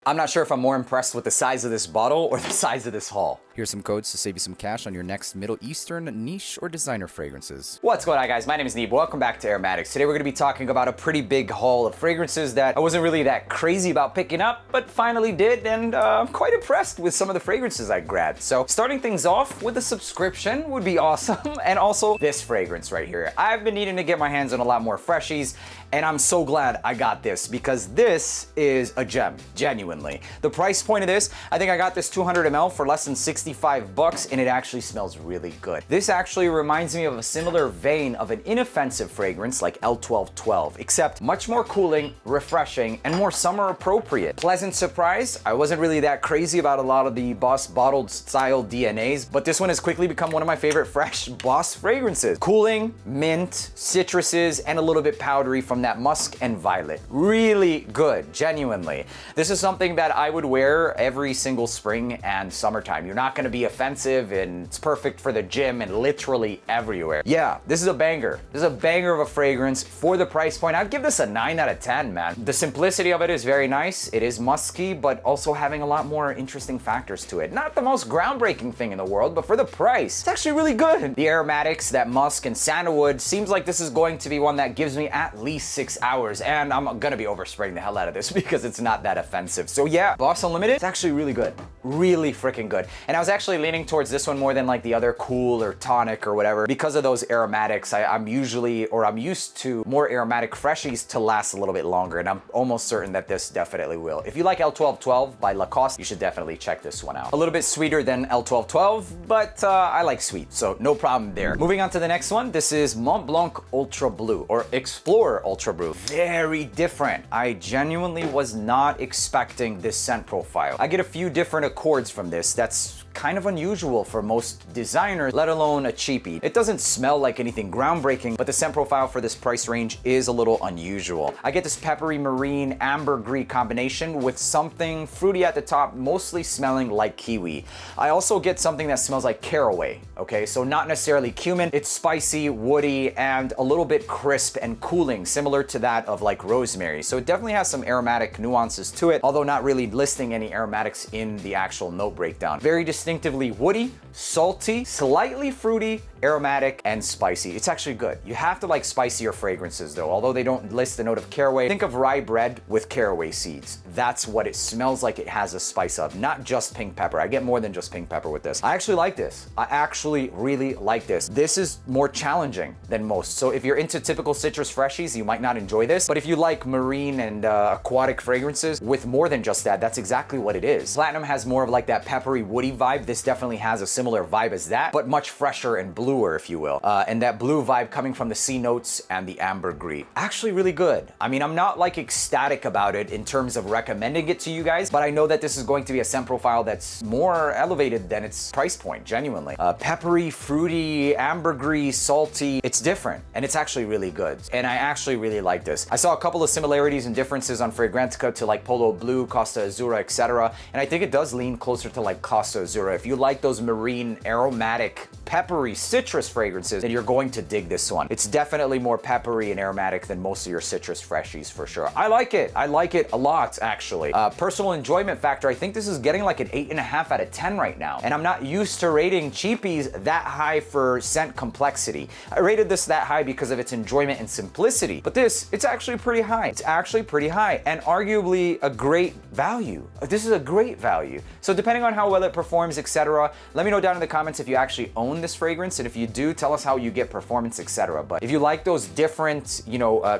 I'm not sure if I'm more impressed with the size of this bottle or the size of this haul. Here's some codes to save you some cash on your next Middle Eastern niche or designer fragrances. What's going on, guys? My name is Neeb. Welcome back to AROMATIX. Today we're going to be talking about a pretty big haul of fragrances that I wasn't really that crazy about picking up, but finally did, and I'm quite impressed with some of the fragrances I grabbed. So starting things off with a subscription would be awesome, and also this fragrance right here. I've been needing to get my hands on a lot more freshies, and I'm so glad I got this because this is a gem, genuinely. The price point of this, I think I got this 200 ml for less than 65 bucks, and it actually smells really good. This actually reminds me of a similar vein of an inoffensive fragrance like L1212, except much more cooling, refreshing, and more summer appropriate. Pleasant surprise, I wasn't really that crazy about a lot of the Boss bottled style DNAs, but this one has quickly become one of my favorite fresh Boss fragrances. Cooling, mint, citruses, and a little bit powdery from that musk and violet. Really good, genuinely. This is something that I would wear every single spring and summertime. You're not gonna be offensive, and it's perfect for the gym and literally everywhere. Yeah, this is a banger. This is a banger of a fragrance for the price point. I'd give this a 9 out of 10, man. The simplicity of it is very nice. It is musky, but also having a lot more interesting factors to it. Not the most groundbreaking thing in the world, but for the price, it's actually really good. The aromatics, that musk and sandalwood, seems like this is going to be one that gives me at least 6 hours, and I'm gonna be overspraying the hell out of this because it's not that offensive. So yeah, Boss Unlimited, it's actually really good. Really freaking good. And I was actually leaning towards this one more than like the other cool or tonic or whatever. Because of those aromatics, I'm used to more aromatic freshies to last a little bit longer, and I'm almost certain that this definitely will. If you like L1212 by Lacoste, you should definitely check this one out. A little bit sweeter than L1212, but I like sweet, so no problem there. Moving on to the next one, this is Mont Blanc Ultra Blue, or Explorer Ultra Blue. Very different. I genuinely was not expecting this scent profile. I get a few different accords from this. That's kind of unusual for most designers, let alone a cheapie. It doesn't smell like anything groundbreaking, but the scent profile for this price range is a little unusual. I get this peppery marine ambergris combination with something fruity at the top, mostly smelling like kiwi. I also get something that smells like caraway, okay? So not necessarily cumin, it's spicy, woody, and a little bit crisp and cooling, similar to that of like rosemary. So it definitely has some aromatic nuances to it, although not really listing any aromatics in the actual note breakdown. Very distinctively woody, salty, slightly fruity, aromatic, and spicy. It's actually good. You have to like spicier fragrances though, although they don't list the note of caraway. Think of rye bread with caraway seeds. That's what it smells like. It has a spice of, not just pink pepper. I get more than just pink pepper with this. I actually like this. I actually really like this. This is more challenging than most. So if you're into typical citrus freshies, you might not enjoy this, but if you like marine and aquatic fragrances with more than just that, that's exactly what it is. Platinum has more of like that peppery woody vibe. This definitely has a similar vibe as that, but much fresher and bluer, if you will. And that blue vibe coming from the C notes and the ambergris. Actually really good. I mean, I'm not like ecstatic about it in terms of recommending it to you guys, but I know that this is going to be a scent profile that's more elevated than its price point, genuinely. Peppery, fruity, ambergris, salty. It's different, and it's actually really good. And I actually really like this. I saw a couple of similarities and differences on Fragrantica to like Polo Blue, Costa Azzurra, etc. And I think it does lean closer to like Costa Azzurra. If you like those marine, aromatic, peppery, citrus fragrances, then you're going to dig this one. It's definitely more peppery and aromatic than most of your citrus freshies for sure. I like it. I like it a lot, actually. Personal enjoyment factor, I think this is getting like an 8.5 out of 10 right now. And I'm not used to rating cheapies that high for scent complexity. I rated this that high because of its enjoyment and simplicity. But this, it's actually pretty high. It's actually pretty high and arguably a great value. This is a great value. So depending on how well it performs, etc., let me know down in the comments if you actually own this fragrance, and if you do, tell us how you get performance, etc. But if you like those different,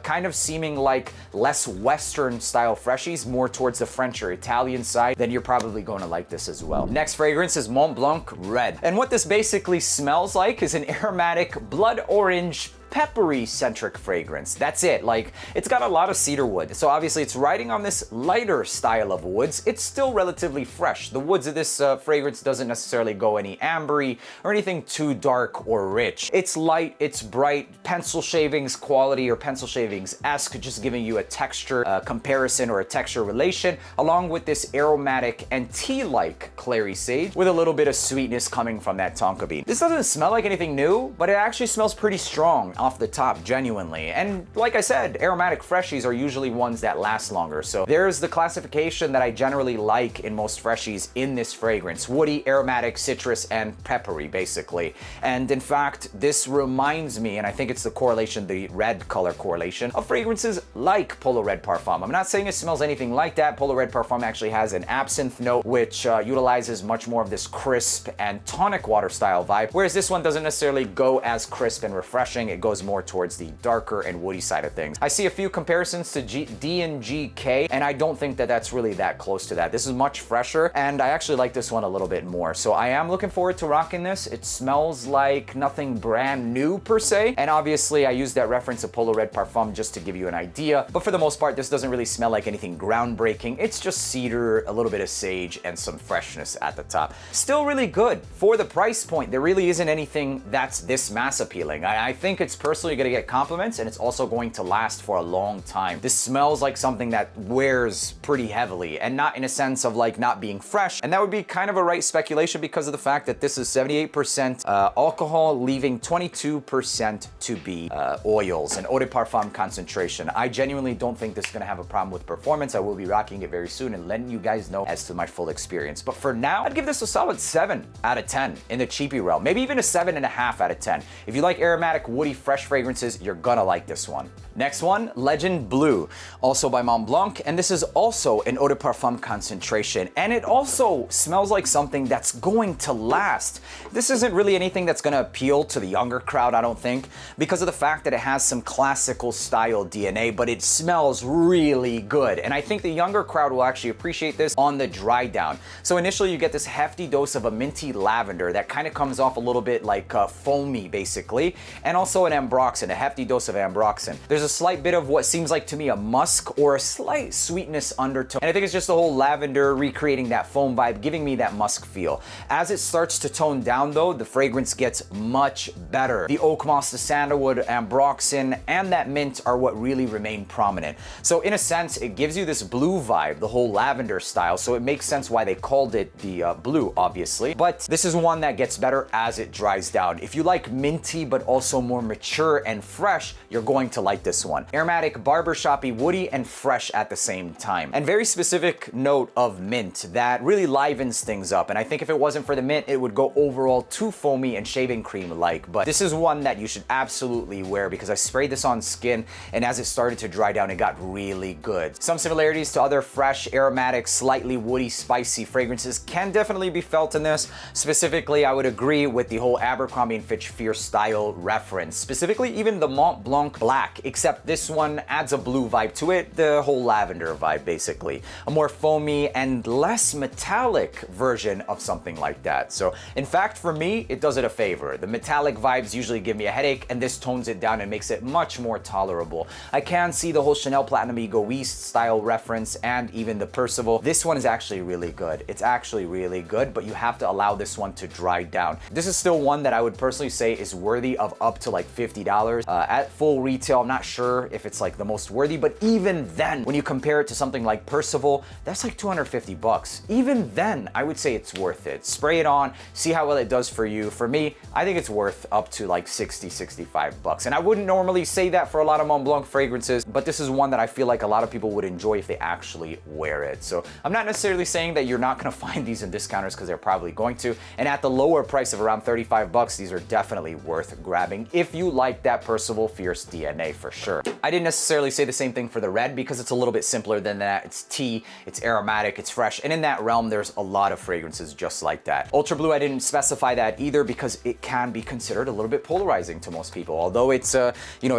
kind of seeming like less Western style freshies, more towards the French or Italian side, then you're probably going to like this as well. Next fragrance is Mont Blanc Red. And what this basically smells like is an aromatic blood orange peppery centric fragrance. That's it. Like, it's got a lot of cedar wood. So obviously it's riding on this lighter style of woods. It's still relatively fresh. The woods of this fragrance doesn't necessarily go any ambery or anything too dark or rich. It's light, it's bright, pencil shavings quality or pencil shavings-esque, just giving you a texture comparison or a texture relation, along with this aromatic and tea-like clary sage with a little bit of sweetness coming from that tonka bean. This doesn't smell like anything new, but it actually smells pretty strong. off the top, genuinely. And like I said, aromatic freshies are usually ones that last longer. So there's the classification that I generally like in most freshies in this fragrance: woody, aromatic, citrus, and peppery, basically. And in fact, this reminds me, and I think it's the correlation, the red color correlation, of fragrances like Polo Red Parfum. I'm not saying it smells anything like that. Polo Red Parfum actually has an absinthe note, which utilizes much more of this crisp and tonic water style vibe, whereas this one doesn't necessarily go as crisp and refreshing. It goes more towards the darker and woody side of things. I see a few comparisons to D&GK, and I don't think that that's really that close to that. This is much fresher, and I actually like this one a little bit more. So I am looking forward to rocking this. It smells like nothing brand new per se, and obviously I used that reference of Polo Red Parfum just to give you an idea, but for the most part, this doesn't really smell like anything groundbreaking. It's just cedar, a little bit of sage, and some freshness at the top. Still really good. For the price point, there really isn't anything that's this mass appealing. I think it's personally gonna get compliments, and it's also going to last for a long time. This smells like something that wears pretty heavily, and not in a sense of like not being fresh, and that would be kind of a right speculation because of the fact that this is 78% alcohol, leaving 22% to be oils and eau de parfum concentration. I genuinely don't think this is gonna have a problem with performance. I will be rocking it very soon and letting you guys know as to my full experience. But for now, I'd give this a solid 7 out of 10 in the cheapy realm. Maybe even a 7.5 out of 10. If you like aromatic, woody, fresh fragrances, you're gonna like this one. Next one, Legend Blue, also by Mont Blanc, and this is also an eau de parfum concentration, and it also smells like something that's going to last. This isn't really anything that's gonna appeal to the younger crowd, I don't think, because of the fact that it has some classical style DNA, but it smells really good, and I think the younger crowd will actually appreciate this on the dry down. So initially you get this hefty dose of a minty lavender that kind of comes off a little bit like foamy, basically, and also an ambroxan, a hefty dose of ambroxan. There's a slight bit of what seems like to me a musk or a slight sweetness undertone, and I think it's just the whole lavender recreating that foam vibe, giving me that musk feel. As it starts to tone down though, the fragrance gets much better. The oak moss, the sandalwood, ambroxan, and that mint are what really remain prominent. So in a sense, it gives you this blue vibe, the whole lavender style, so it makes sense why they called it the blue, obviously. But this is one that gets better as it dries down. If you like minty but also more mature and fresh, you're going to like this one. Aromatic, barbershoppy, woody, and fresh at the same time. And very specific note of mint that really livens things up. And I think if it wasn't for the mint, it would go overall too foamy and shaving cream-like. But this is one that you should absolutely wear because I sprayed this on skin, and as it started to dry down, it got really good. Some similarities to other fresh, aromatic, slightly woody, spicy fragrances can definitely be felt in this. Specifically, I would agree with the whole Abercrombie & Fitch Fierce style reference. Specifically, even the Mont Blanc Black, except this one adds a blue vibe to it, the whole lavender vibe, basically. A more foamy and less metallic version of something like that. So, in fact, for me, it does it a favor. The metallic vibes usually give me a headache, and this tones it down and makes it much more tolerable. I can see the whole Chanel Platinum Egoiste style reference and even the Percival. This one is actually really good. It's actually really good, but you have to allow this one to dry down. This is still one that I would personally say is worthy of up to like $50. At full retail, I'm not sure if it's like the most worthy, but even then, when you compare it to something like Percival, that's like 250 bucks. Even then, I would say it's worth it. Spray it on, see how well it does for you. For me, I think it's worth up to like 60, 65 bucks. And I wouldn't normally say that for a lot of Mont Blanc fragrances, but this is one that I feel like a lot of people would enjoy if they actually wear it. So I'm not necessarily saying that you're not gonna find these in discounters because they're probably going to. And at the lower price of around 35 bucks, these are definitely worth grabbing if you like that Percival Fierce DNA for sure. I didn't necessarily say the same thing for the red because it's a little bit simpler than that. It's tea, it's aromatic, it's fresh, and in that realm, there's a lot of fragrances just like that. Ultra Blue, I didn't specify that either because it can be considered a little bit polarizing to most people. Although it's a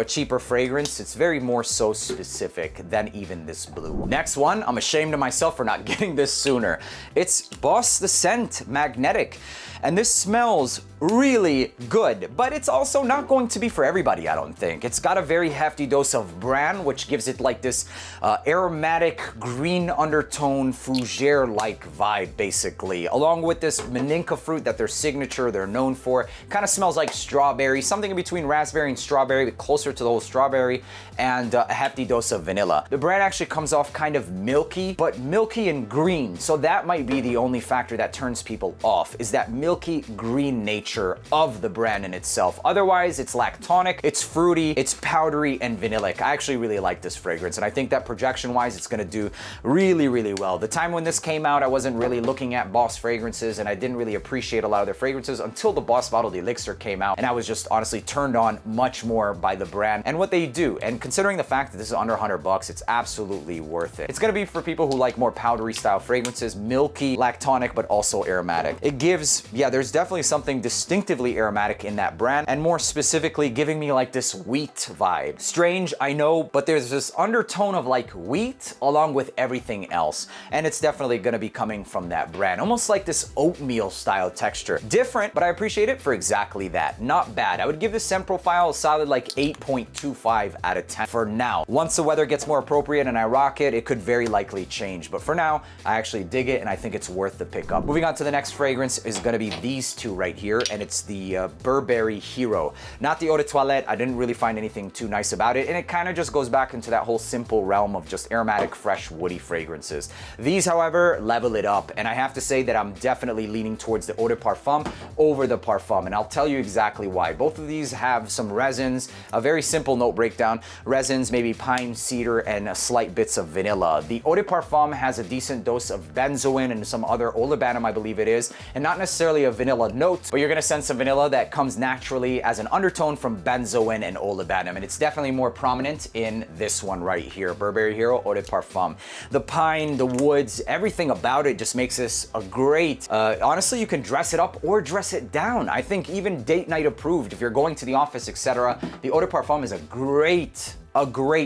cheaper fragrance, it's very more so specific than even this blue. Next one, I'm ashamed of myself for not getting this sooner. It's Boss the Scent Magnetic. And this smells really good, but it's also not going to be for everybody, I don't think. It's got a very hefty dose of bran, which gives it like this aromatic green undertone fougere-like vibe, basically, along with this maninka fruit that their signature, they're known for. Kind of smells like strawberry, something in between raspberry and strawberry, but closer to the whole strawberry, and a hefty dose of vanilla. The bran actually comes off kind of milky, but milky and green, so that might be the only factor that turns people off, is that milky green nature. nature of the brand in itself. Otherwise, it's lactonic, it's fruity, it's powdery and vanillic. I actually really like this fragrance, and I think that projection-wise, it's gonna do really, really well. The time when this came out, I wasn't really looking at Boss fragrances, and I didn't really appreciate a lot of their fragrances until the Boss Bottled Elixir came out, and I was just honestly turned on much more by the brand and what they do. And considering the fact that this is under 100 bucks, it's absolutely worth it. It's gonna be for people who like more powdery style fragrances, milky, lactonic, but also aromatic. It gives, yeah, there's definitely something distinctively aromatic in that brand, and more specifically giving me like this wheat vibe. Strange, I know, but there's this undertone of like wheat along with everything else, and it's definitely gonna be coming from that brand. Almost like this oatmeal style texture. Different, but I appreciate it for exactly that. Not bad. I would give this scent profile a solid like 8.25 out of 10 for now. Once the weather gets more appropriate and I rock it, it could very likely change. But for now, I actually dig it, and I think it's worth the pickup. Moving on to the next fragrance is gonna be these two right here, and it's the Burberry Hero. Not the Eau de Toilette. I didn't really find anything too nice about it, and it kind of just goes back into that whole simple realm of just aromatic, fresh, woody fragrances. These, however, level it up, and I have to say that I'm definitely leaning towards the Eau de Parfum over the Parfum, and I'll tell you exactly why. Both of these have some resins, a very simple note breakdown. Resins, maybe pine, cedar, and slight bits of vanilla. The Eau de Parfum has a decent dose of benzoin and some other olibanum, I believe it is, and not necessarily a vanilla note, but you're gonna sense some vanilla that comes naturally as an undertone from benzoin and olibanum, and it's definitely more prominent in this one right here, Burberry Hero Eau de Parfum. The pine, the woods, everything about it just makes this a great, honestly, you can dress it up or dress it down. I think even date night approved, if you're going to the office, etc. The Eau de Parfum is a great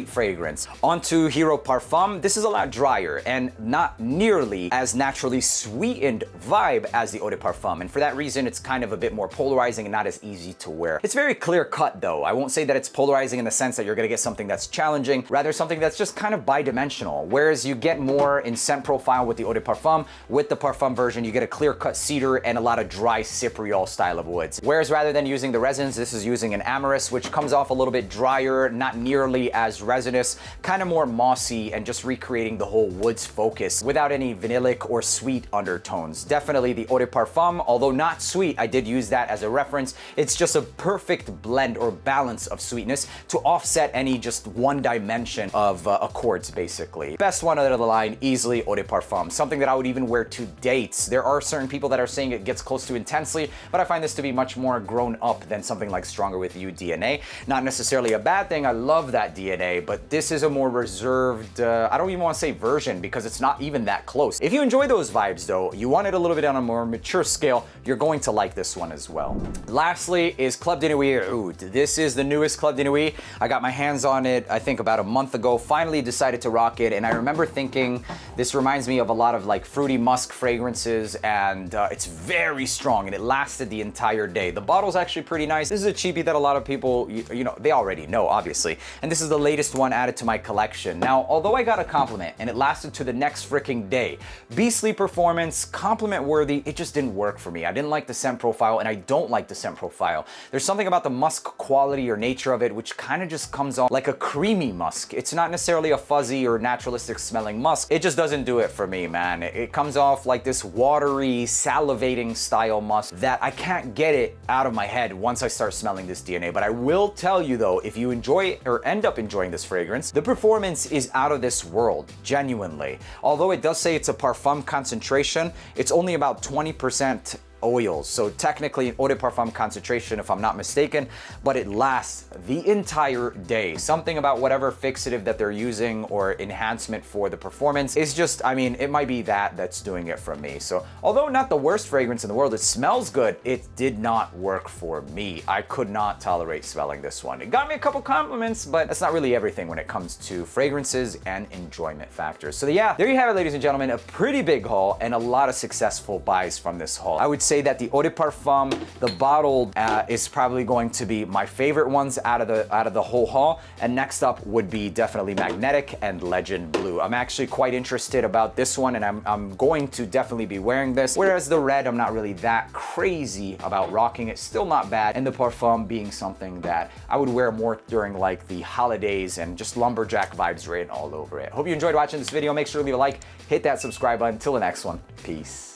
fragrance. Onto Hero Parfum. This is a lot drier and not nearly as naturally sweetened vibe as the Eau de Parfum, and for that reason it's kind of a bit more polarizing and not as easy to wear. It's very clear cut though. I won't say that it's polarizing in the sense that you're gonna get something that's challenging, rather something that's just kind of bidimensional, whereas you get more in scent profile with the Eau de Parfum. With the Parfum version, you get a clear cut cedar and a lot of dry cypriol style of woods, whereas rather than using the resins, this is using an amyris, which comes off a little bit drier, not nearly as resinous, kind of more mossy, and just recreating the whole woods focus without any vanillic or sweet undertones. Definitely the Eau de Parfum, although not sweet, I did use that as a reference. It's just a perfect blend or balance of sweetness to offset any just one dimension of accords, basically. Best one out of the line, easily Eau de Parfum. Something that I would even wear to dates. There are certain people that are saying it gets close to intensely, but I find this to be much more grown up than something like Stronger With You DNA. Not necessarily a bad thing. I love that DNA, but this is a more reserved, I don't even want to say version because it's not even that close. If you enjoy those vibes though, you want it a little bit on a more mature scale, you're going to like this one as well. Lastly is Club de Nuit Oud. This is the newest Club de Nuit. I got my hands on it, I think about a month ago, finally decided to rock it, and I remember thinking, this reminds me of a lot of like fruity musk fragrances, and it's very strong and it lasted the entire day. The bottle's actually pretty nice. This is a cheapie that a lot of people, you know, they already know, obviously, and this is the latest one added to my collection. Now, although I got a compliment and it lasted to the next freaking day, beastly performance, compliment worthy, it just didn't work for me. I didn't like the scent profile, and I don't like the scent profile. There's something about the musk quality or nature of it which kind of just comes on like a creamy musk. It's not necessarily a fuzzy or naturalistic smelling musk. It just doesn't do it for me, man. It comes off like this watery, salivating style musk that I can't get it out of my head once I start smelling this DNA. But I will tell you though, if you enjoy or end up enjoying this fragrance, the performance is out of this world, genuinely. Although it does say it's a parfum concentration, it's only about 20% oils, so technically an Eau de Parfum concentration if I'm not mistaken, but it lasts the entire day. Something about whatever fixative that they're using or enhancement for the performance is just, I mean, it might be that's doing it for me. So although not the worst fragrance in the world, it smells good, it did not work for me. I could not tolerate smelling this one. It got me a couple compliments, but that's not really everything when it comes to fragrances and enjoyment factors. So yeah, there you have it, ladies and gentlemen, a pretty big haul and a lot of successful buys from this haul. I would say that the Eau de Parfum, the bottled, is probably going to be my favorite ones out of the whole haul. And next up would be definitely Magnetic and Legend Blue. I'm actually quite interested about this one, and I'm going to definitely be wearing this. Whereas the red, I'm not really that crazy about rocking it. Still not bad. And the Parfum being something that I would wear more during like the holidays and just lumberjack vibes written all over it. Hope you enjoyed watching this video. Make sure to leave a like, hit that subscribe button. Until the next one, peace.